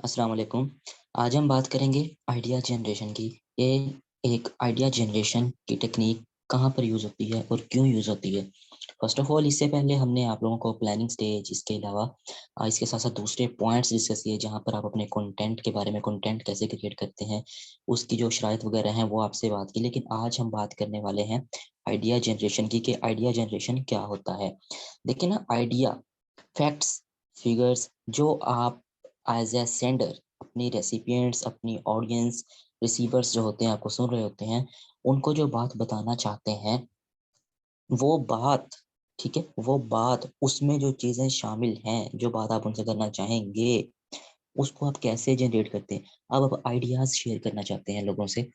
अस्सलाम वालेकुम। आज हम बात करेंगे आइडिया जनरेशन की। ये एक आइडिया जनरेशन की टेक्निक कहाँ पर यूज़ होती है और क्यों यूज़ होती है। फर्स्ट ऑफ ऑल, इससे पहले हमने आप लोगों को प्लानिंग स्टेज, इसके अलावा इसके साथ साथ दूसरे पॉइंट्स डिस्कस किए जहाँ पर आप अपने कंटेंट के बारे में, कंटेंट कैसे क्रिएट करते हैं, उसकी जो शराइत वगैरह हैं वो आपसे बात की। लेकिन आज हम बात करने वाले हैं आइडिया जनरेशन की, कि आइडिया जनरेशन क्या होता है। देखिए ना, आइडिया, फैक्ट्स, फिगर्स जो आप एज ए सेंडर अपनी रेसिपिएंट्स, अपनी ऑडियंस, रिसीवर्स जो होते हैं, आपको सुन रहे होते हैं, उनको जो बात बताना चाहते हैं, वो बात, ठीक है, वो बात, उसमें जो चीजें शामिल हैं, जो बात आप उनसे करना चाहेंगे, उसको आप कैसे जनरेट करते हैं। अब आप आइडियाज शेयर करना चाहते हैं लोगों से,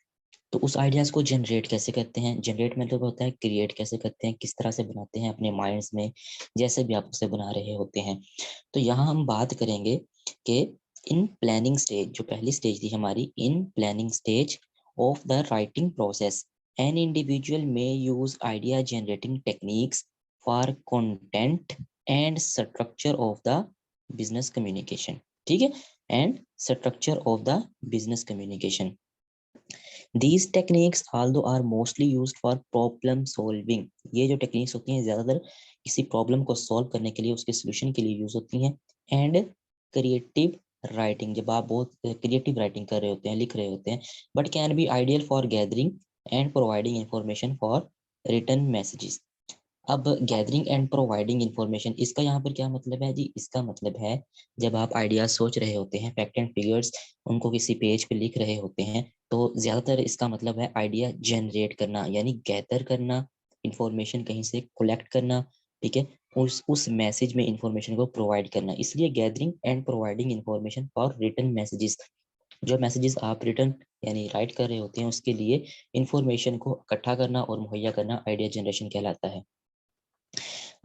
तो उस आइडियाज को जनरेट कैसे करते हैं। जनरेट मतलब होता है क्रिएट कैसे करते हैं, किस तरह से बनाते हैं अपने माइंड्स में, जैसे भी आप उसे बना रहे होते हैं। तो यहाँ हम बात करेंगे कि इन प्लानिंग स्टेज, जो पहली स्टेज थी हमारी, in planning stage of the writing process an individual may use idea generating techniques for content and structure of the business communication. ठीक है, and structure of the business communication. These techniques although are mostly used for problem solving, ये जो techniques होती हैं ज्यादातर किसी problem को solve करने के लिए, उसके सोल्यूशन के लिए यूज होती हैं। एंड क्रिएटिव राइटिंग, जब आप बहुत क्रिएटिव राइटिंग कर रहे होते हैं, लिख रहे होते हैं, but can be ideal for gathering and providing information for return messages. अब गैदरिंग एंड प्रोवाइडिंग इंफॉर्मेशन, इसका यहाँ पर क्या मतलब है जी। इसका मतलब है जब आप आइडियाज सोच रहे होते हैं, फैक्ट एंड फिगर्स, उनको किसी पेज पे लिख रहे होते हैं, तो ज्यादातर इसका मतलब है आइडिया जनरेट करना, यानी गैदर करना, इंफॉर्मेशन कहीं से कलेक्ट करना। ठीक है, उस मैसेज में इंफॉर्मेशन को प्रोवाइड करना, इसलिए gathering and providing information for return messages. जो मैसेजेस आप रिटर्न यानी राइट कर रहे होते हैं, उसके लिए इंफॉर्मेशन को इकट्ठा करना और मुहैया करना आइडिया जनरेशन कहलाता है।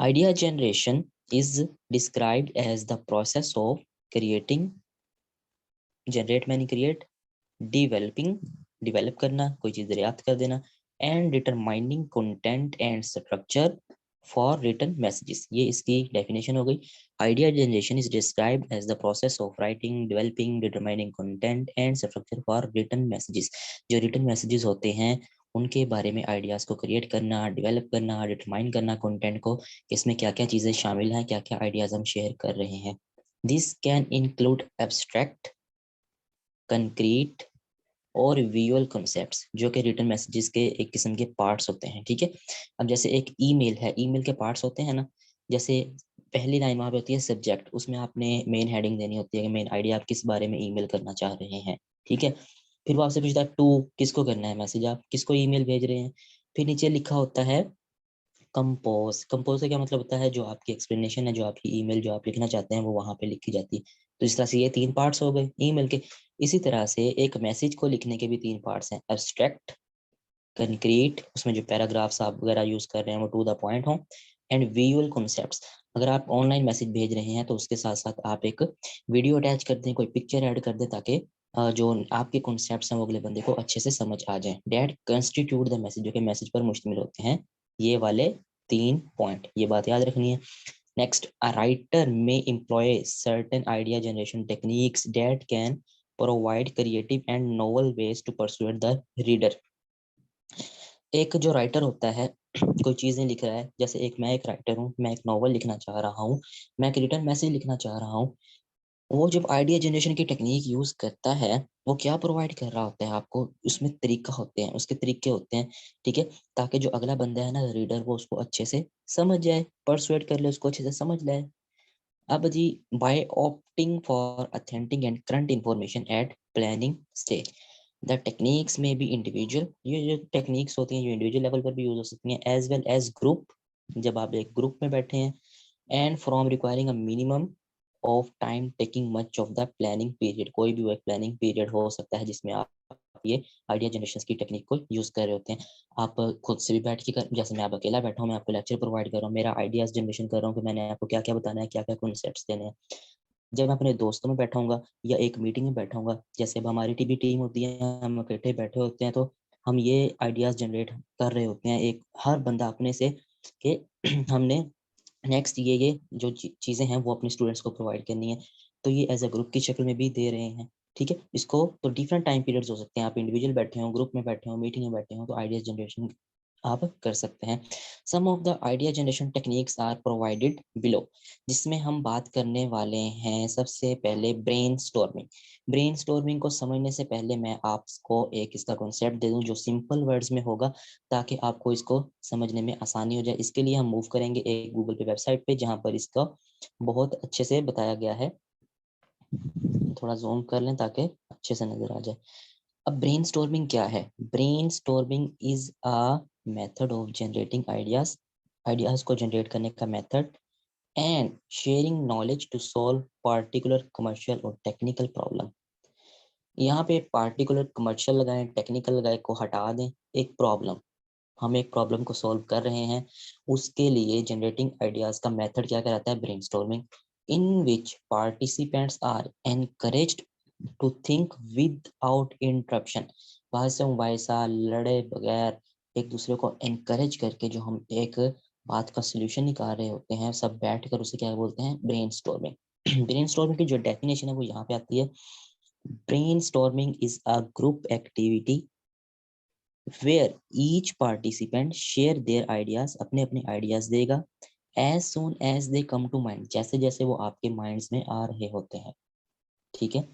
Idea generation is described as the process of creating, generate मैंने create, developing, develop करना, कोई चीज़ दरियाफ्त कर देना, and determining content and structure for written messages। ये इसकी definition हो गई। Idea generation is described as the process of writing, developing, determining content and structure for written messages। जो written messages होते हैं उनके बारे में आइडियाज को क्रिएट करना, डेवलप करना, डिटरमाइन करना कंटेंट को, इसमें क्या क्या चीजें शामिल हैं, क्या क्या आइडियाज हम शेयर कर रहे हैं। This can include abstract, concrete और विजुअल कॉन्सेप्ट्स, जो कि रिटन मैसेजेस के एक किस्म के पार्ट्स होते हैं। ठीक है, अब जैसे एक ईमेल है, ईमेल के पार्ट्स होते हैं ना, जैसे पहली लाइन वहां पे होती है सब्जेक्ट, उसमें आपने मेन हेडिंग देनी होती है कि मेन आइडिया आप किस बारे में ईमेल करना चाह रहे हैं। ठीक है, फिर वो आपसे पूछता है टू, किसको करना है मैसेज, आप किसको ईमेल भेज रहे हैं। फिर नीचे लिखा होता है कंपोज। कंपोज का क्या मतलब होता है, जो आपकी एक्सप्लेनेशन है, जो आपकी ईमेल जो आप लिखना चाहते हैं, वो वहां पे लिखी जाती है। तो इस तरह से ये तीन पार्ट्स हो गए ईमेल के। इसी तरह से एक मैसेज को लिखने के भी तीन पार्ट्स हैं, एब्स्ट्रैक्ट, कंक्रीट, उसमें जो पैराग्राफ्स आप वगैरह यूज कर रहे हैं वो टू द पॉइंट हो, एंड विजुअल कॉन्सेप्ट्स। अगर आप ऑनलाइन मैसेज भेज रहे हैं तो उसके साथ साथ आप एक वीडियो अटैच कर दें, कोई पिक्चर ऐड कर दें, ताकि जो आपके कॉन्सेप्ट्स हैं वो अगले बंदे को अच्छे से समझ आ जाए। डेट कंस्टिट्यूट द मैसेज, जो कि मैसेज पर मुश्तमिल होते हैं ये वाले तीन पॉइंट, ये बात याद रखनी है। Next, a writer may employ certain idea generation techniques that can provide creative and novel ways to persuade the reader. एक जो राइटर होता है कोई चीजें लिख रहा है, जैसे मैं एक राइटर हूँ, मैं एक नॉवल लिखना चाह रहा हूँ, मैं एक रिटर्न मैसेज लिखना चाह रहा हूँ। वो जब आइडिया जनरेशन की टेक्निक यूज करता है, वो क्या प्रोवाइड कर रहा होता है आपको, उसमें तरीका होते हैं, उसके तरीके होते हैं। ठीक है, ताकि जो अगला बंदा है ना, रीडर, वो उसको अच्छे से समझ जाए, परसुएट कर ले, उसको अच्छे से समझ ले। अब जी, by opting for authentic and current information at planning stage, the techniques may be individual, ये जो टेक्निक्स होती हैं जो इंडिविजुअल लेवल पर भी यूज हो सकती हैं, एज वेल एज ग्रुप, जब आप एक ग्रुप में बैठे हैं, and from requiring a minimum of time taking much of the planning period. कोई भी वो एक प्लानिंग पीरियड हो सकता है जिसमें आप ये आइडिया जनरेशन की टेक्निक को यूज कर रहे होते हैं। आप खुद से भी बैठ के जैसे मैं आप अकेला बैठा हूँ, मैं आपको लेक्चर प्रोवाइड कर रहा हूँ, मेरा आइडियाज जनरेशन कर रहा हूँ कि मैंने आपको क्या क्या बताना है, क्या क्या कॉन्सेप्ट्स देने हैं। जब मैं अपने दोस्तों में बैठा हूँ या एक मीटिंग में बैठा हूँ, जैसे अब हमारी टीवी टीम होती है, हम इकट्ठे बैठे होते हैं, तो हम ये आइडियाज जनरेट कर रहे होते हैं, एक हर बंदा अपने से, कि हमने नेक्स्ट ये जो चीजें हैं वो अपने स्टूडेंट्स को प्रोवाइड करनी है। तो ये एज अ ग्रुप की शक्ल में भी दे रहे हैं, ठीक है। इसको तो डिफरेंट टाइम पीरियड्स हो सकते हैं, आप इंडिविजुअल बैठे हो, ग्रुप में बैठे हो, मीटिंग में बैठे हो, तो आइडिया जनरेशन आप कर सकते हैं। Some of the idea generation techniques are provided below, जिसमें हम बात करने वाले हैं सबसे पहले ब्रेनस्टॉर्मिंग। ब्रेनस्टॉर्मिंग को समझने से पहले मैं आपको एक इसका कॉन्सेप्ट दे दूं जो सिंपल वर्ड्स में होगा, ताकि आपको इसको समझने में आसानी हो जाए। इसके लिए हम मूव करेंगे एक गूगल पे वेबसाइट पे, जहां पर इसका बहुत अच्छे से बताया गया है। थोड़ा जूम कर लें ताकि अच्छे से नजर आ जाए। अब ब्रेनस्टॉर्मिंग क्या है? Brainstorming is a method of generating ideas, ideas को जनरेट करने का method, and sharing knowledge to solve particular commercial और टेक्निकल प्रॉब्लम। यहाँ पे पार्टिकुलर कमर्शियल लगाएं, टेक्निकल लगाएं को हटा दें। एक प्रॉब्लम, हम एक प्रॉब्लम को सॉल्व कर रहे हैं, उसके लिए जनरेटिंग आइडियाज का मेथड क्या कहलाता है? Brainstorming, in which participants are encouraged to think without interruption. भाषा मुबाहिसा लड़े बगैर एक दूसरे को एनकरेज करके जो हम एक बात का सोल्यूशन निकाल रहे होते हैं, सब बैठ कर, उसे क्या बोलते हैं? ब्रेनस्टॉर्मिंग। ब्रेनस्टॉर्मिंग की जो डेफिनेशन है वो यहाँ पे आती है। Brainstorming is a group activity where each participant share their ideas, अपने अपने आइडियाज देगा, as soon as they come to mind, जैसे जैसे वो आपके माइंड्स में आ रहे होते हैं, ठीक है।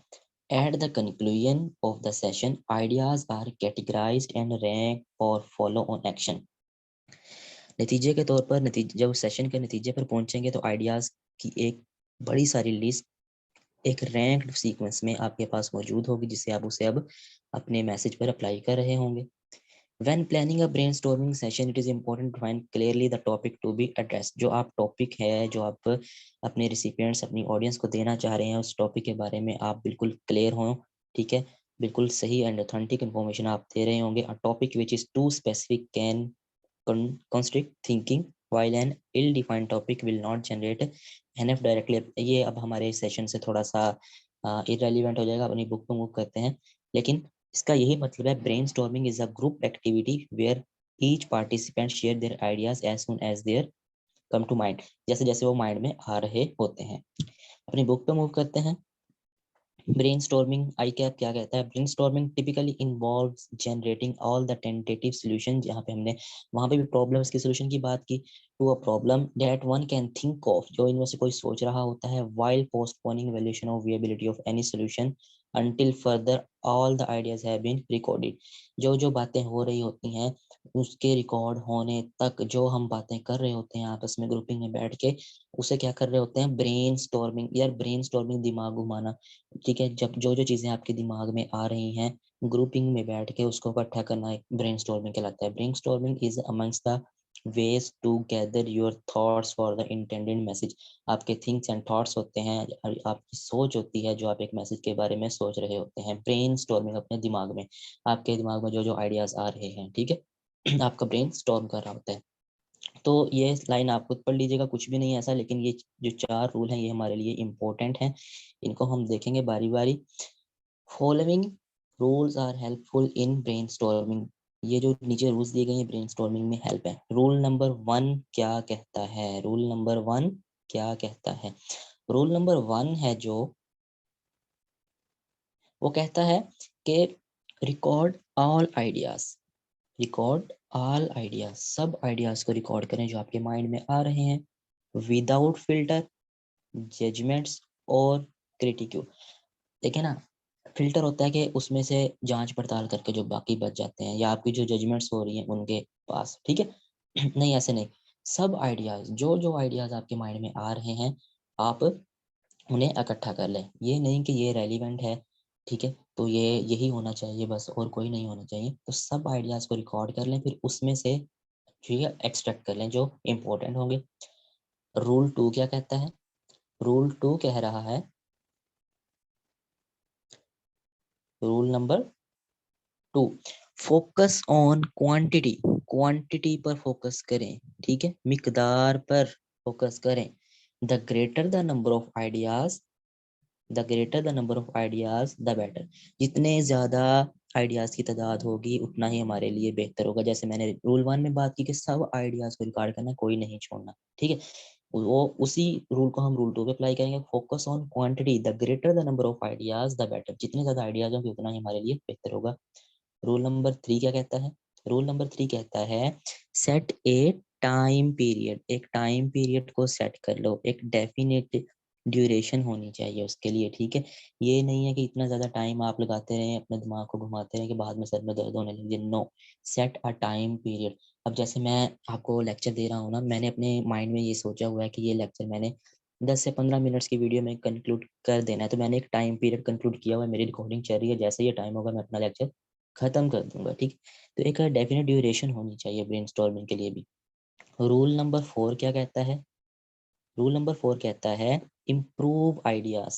At the conclusion of the session, ideas are categorized and ranked or follow on action. नतीजे के तौर पर नतीजे, जब सेशन के नतीजे पर पहुंचेंगे तो आइडियाज की एक बड़ी सारी लिस्ट एक रैंक्ड सीक्वेंस में आपके पास मौजूद होगी, जिसे आप उसे अब अपने मैसेज पर अप्लाई कर रहे होंगे। When planning a brainstorming session, it is important to find clearly the topic to be addressed. जो आप टॉपिक है, जो आप अपने रिसिपिएंट्स, अपनी ऑडियंस को देना चाह रहे हैं, उस टॉपिक के बारे में आप बिल्कुल क्लियर हों, ठीक है। बिल्कुल सही एंड ऑथेंटिक इन्फॉर्मेशन आप दे रहे होंगे। A topic which is too specific can constrict thinking, while an ill-defined topic will not generate enough directly. ये अब हमारे सेशन से थोड़ा सा इरेलीवेंट हो जाएगा, अपनी बुक पे मूव करते हैं। लेकिन इसका यही मतलब है, brainstorming is a group activity where each participant share their ideas as soon as there come to mind, जैसे जैसे वो माइंड में आ रहे होते हैं। अपनी बुक पे मूव करते हैं। ब्रेनस्टॉर्मिंग आई कैप क्या कहता है? Brainstorming typically involves generating all the tentative solution, जहाँ पे हमने वहां पे भी प्रॉब्लम्स के सॉल्यूशन की बात की, to a problem that one can think of, जो इनमें से कोई सोच रहा होता है, while postponing valuation of viability of any solution until further all the ideas have been recorded। जो जो बातें हो रही होती हैं उसके रिकॉर्ड होने तक, जो हम बातें कर रहे होते हैं आपस में ग्रुपिंग में बैठ के, उसे क्या कर रहे होते हैं? Brain storming. यार ब्रेन स्टॉर्मिंग दिमाग घुमाना, ठीक है। जब जो जो चीजें आपके दिमाग में आ रही हैं, ग्रुपिंग में बैठ के उसको इकट्ठा करना एक ब्रेनस्टॉर्मिंग कहलाता है। Brainstorming is amongst the ways to gather your thoughts for the intended message. आपके थिंक्स एंड थॉट्स होते हैं, आपकी सोच होती है जो आप एक मैसेज के बारे में सोच रहे होते हैं। ब्रेनस्टॉर्मिंग अपने दिमाग में, आपके दिमाग में जो जो आइडियाज आ रहे हैं, ठीक है, आपका ब्रेन स्टॉर्म कर रहा होता है। तो ये लाइन आप खुद पढ़ लीजिएगा, कुछ भी नहीं है ऐसा, लेकिन ये जो 4 रूल हैं ये हमारे लिए इम्पोर्टेंट हैं, इनको हम देखेंगे बारी बारी। Following rules are helpful in brainstorming. ये जो नीचे रूल्स दिए गए हैं ब्रेनस्टॉर्मिंग में हेल्प है। रूल नंबर 1 क्या कहता है? रूल नंबर 1 क्या कहता है? रूल नंबर 1 है जो, वो कहता है कि record all ideas, record all ideas, सब आइडियाज को रिकॉर्ड करें जो आपके माइंड में आ रहे हैं, विदाउट फिल्टर, जजमेंट्स और क्रिटिक्यू। देखिए ना, फिल्टर होता है कि उसमें से जांच पड़ताल करके जो बाकी बच जाते हैं, या आपकी जो जजमेंट्स हो रही हैं उनके पास, ठीक है। नहीं, ऐसे नहीं। सब आइडियाज, जो जो आइडियाज आपके माइंड में आ रहे हैं, आप उन्हें इकट्ठा कर लें। ये नहीं कि ये रेलिवेंट है, ठीक है, तो ये यही होना चाहिए बस और कोई नहीं होना चाहिए। तो सब आइडियाज को रिकॉर्ड कर लें, फिर उसमें से ठीक है एक्सट्रैक्ट कर लें जो इंपॉर्टेंट होंगे। रूल 2 क्या कहता है? रूल 2 कह रहा है, rule number 2, focus on quantity. Quantity पर फोकस करें, ठीक है, मिकदार पर फोकस करें। The greater the number of ideas, the greater the number of ideas the better. जितने ज्यादा आइडियाज की तादाद होगी उतना ही हमारे लिए बेहतर होगा। जैसे मैंने रूल 1 में बात की कि सब आइडियाज को रिकॉर्ड करना, कोई नहीं छोड़ना, ठीक है। वो उसी रूल को हम रूल 2 पे अप्लाई करेंगे। Focus on quantity, the greater the number of ideas the better. जितने ज्यादा आइडियाज होंगे उतना ही हमारे लिए बेहतर होगा। रूल नंबर 3 क्या कहता है? रूल नंबर 3 कहता है सेट ए टाइम पीरियड। एक टाइम पीरियड को सेट कर लो, एक डेफिनेट ड्यूरेशन होनी चाहिए उसके लिए, ठीक है। ये नहीं है कि इतना ज्यादा टाइम आप लगाते रहें, अपने दिमाग को घुमाते रहें कि बाद में सर में दर्द होने लगे। No, set a time period. अब जैसे मैं आपको लेक्चर दे रहा हूँ ना, मैंने अपने माइंड में ये सोचा हुआ है कि ये लेक्चर मैंने 10 से 15 मिनट्स की वीडियो में कंक्लूड कर देना है, तो मैंने एक टाइम पीरियड कंक्लूड किया हुआ है, मेरी रिकॉर्डिंग चल रही है, जैसे ये टाइम होगा मैं अपना लेक्चर खत्म कर दूंगा, ठीक। तो एक डेफिनेट ड्यूरेशन होनी चाहिए ब्रेनस्टॉर्मिंग के लिए भी। रूल नंबर 4 क्या कहता है? रूल नंबर 4 कहता है इम्प्रूव आइडियाज।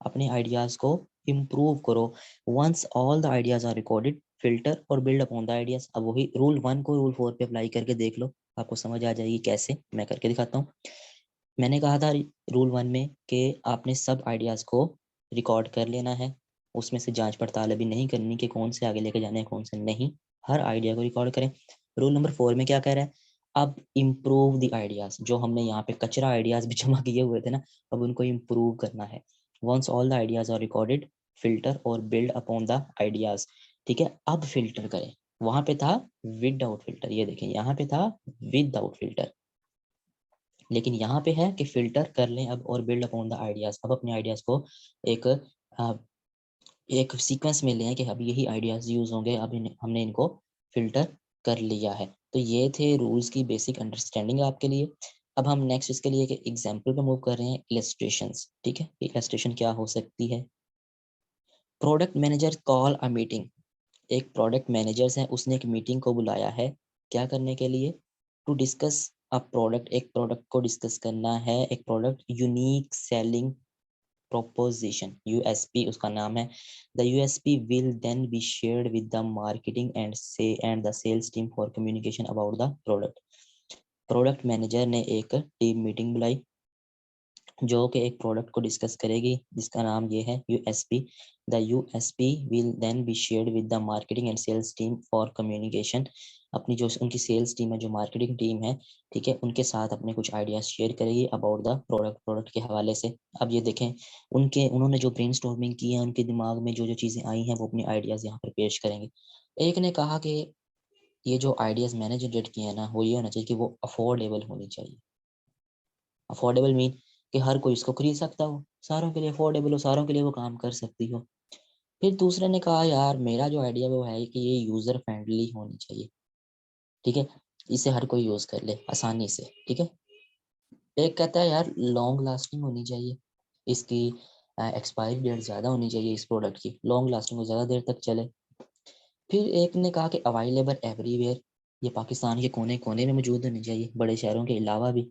अपने आइडियाज को इम्प्रूव करो। Once all the ideas are recorded, filter और बिल्ड अपॉन द आइडियाज। अब वही रूल 1 को रूल 4 पे अप्लाई करके देख लो, आपको समझ आ जाएगी कैसे। मैं करके दिखाता हूँ। मैंने कहा था रूल 1 में कि आपने सब आइडियाज को रिकॉर्ड कर लेना है, उसमें से जांच पड़ताल अभी नहीं करनी कि कौन से आगे लेके जाने हैं कौन से नहीं, हर आइडिया को रिकॉर्ड करें। रूल नंबर 4 में क्या कह रहा है? अब इम्प्रूव द आइडियाज। जो हमने यहाँ पे कचरा आइडियाज भी जमा किए हुए थे ना, अब उनको इम्प्रूव करना है। Once all the ideas are recorded, filter और बिल्ड अपॉन द आइडियाज, ठीक है। अब फिल्टर करें। वहां पे था विदाउट फिल्टर, ये देखें यहाँ पे था विदाउट फिल्टर, लेकिन यहाँ पे है कि फिल्टर कर लें अब और बिल्ड अपॉन द आइडियाज। अब अपने आइडियाज को एक एक सीक्वेंस में लें कि अब यही आइडियाज यूज होंगे, अब हमने इनको फिल्टर कर लिया है। तो ये थे रूल्स की बेसिक अंडरस्टैंडिंग आपके लिए। अब हम नेक्स्ट इसके लिए एक एग्जाम्पल पे मूव कर रहे हैं, इलस्ट्रेशंस, ठीक है। इलस्ट्रेशन क्या हो सकती है? Product manager call a meeting. एक प्रोडक्ट मैनेजर है, उसने एक मीटिंग को बुलाया है, क्या करने के लिए? To discuss a product. एक प्रोडक्ट को डिस्कस करना है, एक product unique selling proposition, USP उसका नाम है। The USP will then be shared with the marketing and the sales team for communication about the product. Product manager ने एक टीम मीटिंग बुलाई जो कि एक प्रोडक्ट को डिस्कस करेगी, जिसका नाम ये है USP। The USP will then be shared with the marketing and sales team for communication. अपनी जो उनकी सेल्स टीम है, जो मार्केटिंग टीम है, ठीक है, उनके साथ अपने कुछ आइडियाज शेयर करेगी अबाउट द प्रोडक्ट के हवाले से। अब ये देखें, उन्होंने जो ब्रेनस्टॉर्मिंग की है, उनके दिमाग में जो जो चीज़ें आई हैं, वो अपनी आइडियाज यहाँ पर पेश करेंगे। एक ने कहा कि ये जो आइडियाज मैंने जनरेट किए हैं ना, वो ये होना चाहिए कि वो अफोर्डेबल होनी चाहिए। अफोर्डेबल मीन कि हर कोई इसको खरीद सकता हो, सारों के लिए अफोर्डेबल हो, सारों के लिए वो काम कर सकती हो। फिर दूसरे ने कहा यार मेरा जो आइडिया वो है कि ये यूजर फ्रेंडली होनी चाहिए, ठीक है, इसे हर कोई यूज कर ले आसानी से, ठीक है। एक कहता है यार लॉन्ग लास्टिंग होनी चाहिए, इसकी एक्सपायरी डेट ज्यादा होनी चाहिए, इस प्रोडक्ट की लॉन्ग लास्टिंग हो, ज्यादा देर तक चले। फिर एक ने कहा कि अवेलेबल एवरीवेयर, ये पाकिस्तान के कोने कोने में मौजूद होनी चाहिए, बड़े शहरों के अलावा भी।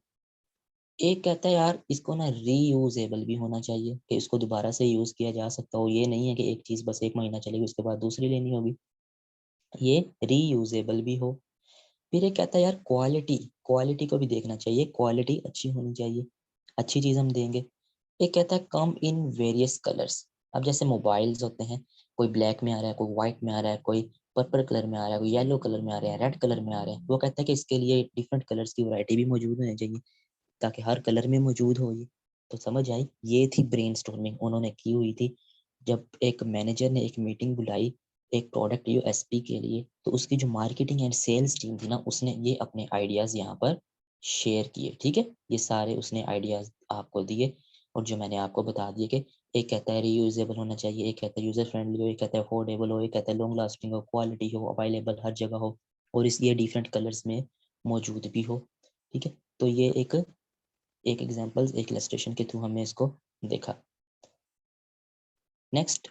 एक कहता है यार इसको ना रीयूजेबल भी होना चाहिए, कि इसको दोबारा से यूज किया जा सकता हो, ये नहीं है कि एक चीज बस 1 महीना चलेगी उसके बाद दूसरी लेनी होगी, ये रीयूजेबल भी हो। फिर एक कहता है यार क्वालिटी, क्वालिटी को भी देखना चाहिए, क्वालिटी अच्छी होनी चाहिए, अच्छी चीज हम देंगे। एक कहता है कम इन वेरियस कलर्स। अब जैसे मोबाइल्स होते हैं, कोई ब्लैक में आ रहा है, कोई व्हाइट में आ रहा है, कोई पर्पल कलर में आ रहा है, कोई येलो कलर में आ रहा है, रेड कलर में आ रहा है, वो कहता है कि इसके लिए डिफरेंट कलर्स की वैरायटी भी मौजूद होनी चाहिए ताकि हर कलर में मौजूद हो ये। तो समझ आई, ये थी ब्रेनस्टॉर्मिंग उन्होंने की हुई थी। जब एक मैनेजर ने एक मीटिंग बुलाई एक प्रोडक्ट यूएसपी के लिए, तो उसकी जो मार्केटिंग एंड सेल्स टीम थी ना, उसने ये अपने आइडियाज यहाँ पर शेयर किए, ठीक है। ये सारे उसने आइडियाज आपको दिए, और जो मैंने आपको बता दिए कि एक कहता है रीयूजेबल होना चाहिए, एक कहता है यूजर फ्रेंडली हो, एक कहता है अफोर्डेबल हो, एक कहता है लॉन्ग लास्टिंग हो, क्वालिटी हो, अवेलेबल हर जगह हो, और इस ये डिफरेंट कलर्स में मौजूद भी हो, ठीक है। तो ये एक एग्जांपल्स एक इलस्ट्रेशन के थ्रू हमने इसको देखा। नेक्स्ट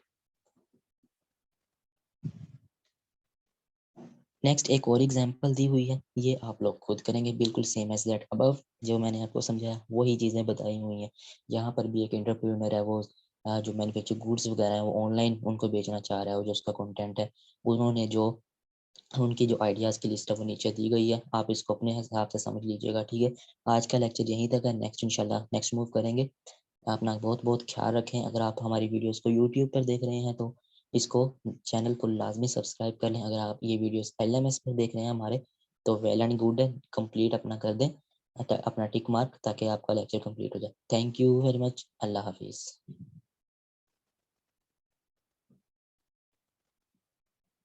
नेक्स्ट एक और एग्जांपल दी हुई है, ये आप लोग खुद करेंगे बिल्कुल सेम एज दैट अबव। जो मैंने आपको समझाया वही चीज़ें बताई हुई हैं। यहाँ पर भी एक एंटरप्रेन्योर है, वो जो मैन्युफैक्चर गुड्स वगैरह है वो ऑनलाइन उनको बेचना चाह रहा है, वो जो उसका कंटेंट है, उन्होंने जो उनकी जो आइडियाज़ की लिस्ट है वो नीचे दी गई है, आप इसको अपने हिसाब से समझ लीजिएगा, ठीक है। आज का लेक्चर यहीं तक है, नेक्स्ट इंशाल्लाह नेक्स्ट मूव करेंगे। अपना बहुत बहुत ख्याल रखें। अगर आप हमारी वीडियोस को यूट्यूब पर देख रहे हैं तो इसको चैनल को लाजमी सब्सक्राइब कर लें। अगर आप ये वीडियोस LMS पर देख रहे हैं हमारे, तो वेल एंड गुड है, कंप्लीट अपना कर दें। अपना टिक मार्क, ताकि आपका लेक्चर कंप्लीट हो जाए। Thank you very much. अल्लाह हाफिज़।